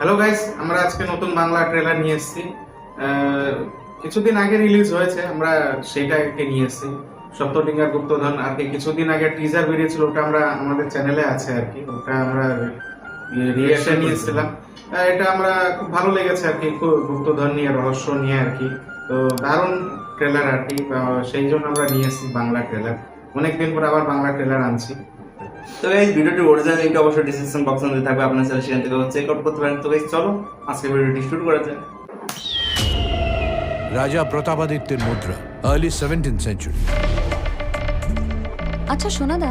Hello guys, আমরা আজকে নতুন বাংলা ট্রেলার নিয়ে এসেছি। কিছুদিন আগে রিলিজ হয়েছে, আমরা সেটাকে নিয়ে এসেছি। সপ্তডিঙ্গার গুপ্তধন আর কি কিছুদিন আগে টিজার বেরিয়েছিল, ওটা আমরা আমাদের চ্যানেলে আছে আর কি, ওটা আমরা রিঅ্যাকশন নিয়েছিলাম। এটা আমরা খুব ভালো লেগেছে আর কি, গুপ্তধন নিয়ে, রহস্য নিয়ে আর কি। তো দারুণ ট্রেলার আর কি, সেই জন্য আমরা নিয়ে এসেছি বাংলা ট্রেলার। অনেকদিন পর আবার বাংলা ট্রেলার আনছি। তো গাইস, ভিডিওটি অরিজিনাল লিংক অবশ্যই ডেসক্রিপশন বক্সে মধ্যে থাকবে, আপনারা চাইলে সেখান থেকে চেক আউট করতে পারেন। তো গাইস চলো আজকে ভিডিওটি শুরু করা যাক। রাজা প্রতাপাদিত্যের মুদ্রা, আর্লি 17th সেঞ্চুরি। আচ্ছা সোনাদা,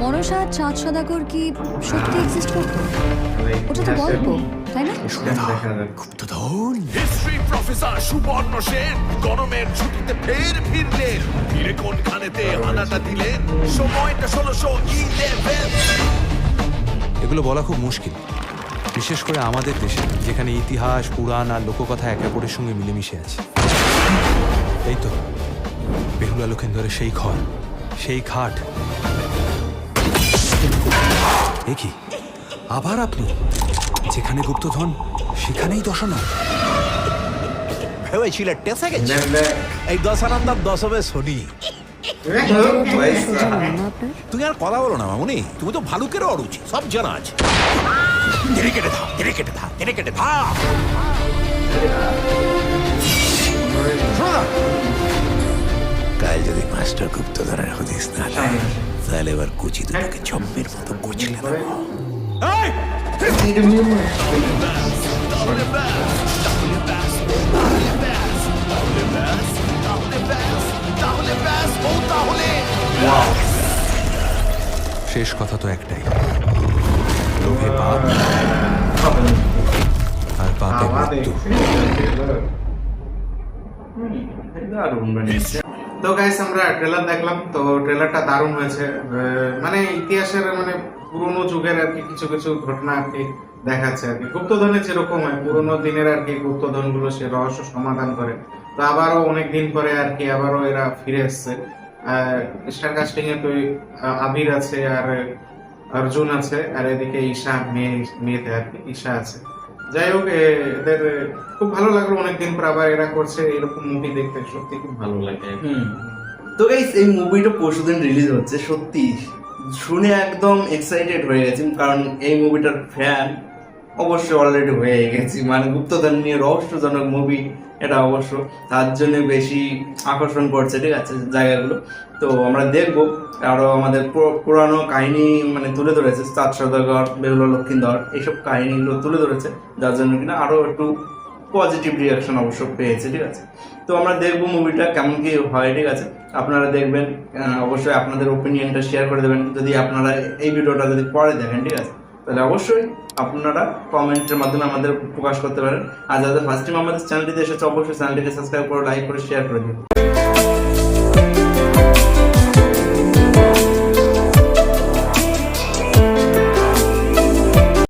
মনসা আর চাঁদ সদাগর কি সত্যি এক্সিস্ট করতো? ওটা তো গল্প, তাই না? দেখা যাক। গুপ্তধন। হিস্ট্রি প্রফেসর সুবর্ণ সেন গরমের ছুটিতে ফের ফিরলেন, ফিরে কোনখানেতে হানাটা দিলেন, সময়টা 1611। এগুলো বলা খুব মুশকিল, বিশেষ করে আমাদের দেশে যেখানে ইতিহাস, পুরাণ আর লোককথা একে অপরের সঙ্গে মিলেমিশে আছে। এই তো বেহুলা লক্ষেন্দরের সেই ঘর, সেই খাট। এ কি আবার আপনি? যেখানে গুপ্তধন সেখানেই দশানো। ভেবেছিলে টেসে গেছে, এই দশানন্দার দশবে শনি। তুমি আর কথা বলো না মামুনি, তুমি তো ভালুকেরও অরুচি, সব জানা আছে। ধীরে কেটে থা, ধীরে কেটে থা, ধীরে কেটে থা। শোনো না, কাল যদি মাস্টার গুপ্তধরের হদিস না দেয়, তাহলে এবার কুচি দুটোকে চম্পের মতো কুচলে দেবো। শেষ কথা তো একটাই, লোভে পাপ আর পাপে মৃত্যু। দারুণ বানিয়েছে। তো গাইস, আমরা ট্রেলার দেখলাম, তো ট্রেলারটা দারুণ হয়েছে। মানে ইতিহাসের মানে পুরোনো যুগের আর কি কিছু কিছু ঘটনা আর কি দেখাচ্ছে আর কি। গুপ্তধনের যেরকম হয় পুরোনো দিনের আর কি, গুপ্তধন গুলো সে রহস্য সমাধান করে। তো আবারও অনেক দিন পরে আর কি আবারও এরা ফিরে এসছে। স্টার কাস্টিং এ তো আবির আছে, আর অর্জুন আছে, আর এদিকে ঈশা মেয়েতে আর কি ঈশা আছে। যাই হোক, এদের খুব ভালো লাগলো, অনেকদিন পর আবার এরা করছে এরকম মুভি দেখতে, সত্যি খুব ভালো লাগে। তো গাইস, এই মুভিটা পরশুদিন রিলিজ হচ্ছে। সত্যি শুনে একদম এক্সাইটেড হয়ে গেছি, কারণ এই মুভিটার ফ্যান অবশ্যই অলরেডি হয়ে গেছি। মানে গুপ্তধন নিয়ে রহস্যজনক মুভি এটা অবশ্য, তার জন্য বেশি আকর্ষণ করছে, ঠিক আছে, জায়গাগুলো। তো আমরা দেখবো, আরো আমাদের পুরানো কাহিনী মানে তুলে ধরেছে, চাঁদ সদাগর, বেহুলা লক্ষিন্দর, এইসব কাহিনীগুলো তুলে ধরেছে, যার জন্য কিনা আরো একটু পজিটিভ রিয়াকশন অবশ্য পেয়েছে, ঠিক আছে। তো আমরা দেখবো মুভিটা কেমন কি হয়, ঠিক আছে। আপনারা দেখবেন, অবশ্যই আপনাদের ওপিনিয়নটা শেয়ার করে দেবেন যদি আপনারা এই ভিডিওটা যদি পরে দেখেন, ঠিক আছে। তাহলে অবশ্যই আপনারা কমেন্টের মাধ্যমে আমাদের প্রকাশ করতে পারেন। আর যাদের ফার্স্ট টাইম আমাদের চ্যানেলটিতে এসেছে, অবশ্যই চ্যানেলটিকে সাবস্ক্রাইব করে, লাইক করে, শেয়ার করে দিন।